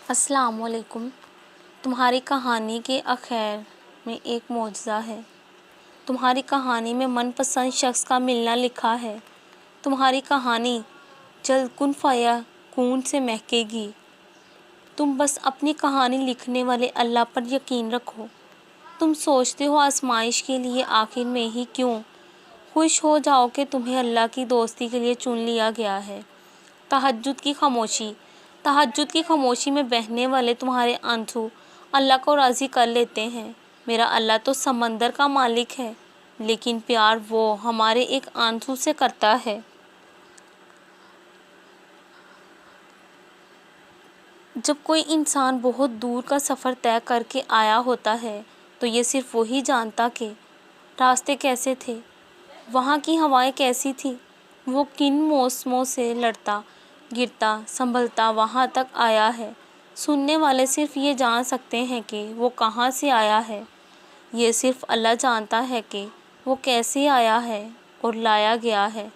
السلام علیکم۔ تمہاری کہانی کے آخر میں ایک معجزہ ہے۔ تمہاری کہانی میں من پسند شخص کا ملنا لکھا ہے۔ تمہاری کہانی جلد کن فیکون سے مہکے گی۔ تم بس اپنی کہانی لکھنے والے اللہ پر یقین رکھو۔ تم سوچتے ہو آزمائش کے لیے آخر میں ہی کیوں؟ خوش ہو جاؤ کہ تمہیں اللہ کی دوستی کے لیے چن لیا گیا ہے۔ تہجد کی خاموشی میں بہنے والے تمہارے آنسو اللہ کو راضی کر لیتے ہیں۔ میرا اللہ تو سمندر کا مالک ہے، لیکن پیار وہ ہمارے ایک آنسو سے کرتا ہے۔ جب کوئی انسان بہت دور کا سفر طے کر کے آیا ہوتا ہے تو یہ صرف وہی جانتا کہ راستے کیسے تھے، وہاں کی ہوائیں کیسی تھیں، وہ کن موسموں سے لڑتا گرتا سنبھلتا وہاں تک آیا ہے۔ سننے والے صرف یہ جان سکتے ہیں کہ وہ کہاں سے آیا ہے۔ یہ صرف اللہ جانتا ہے کہ وہ کیسے آیا ہے اور لایا گیا ہے۔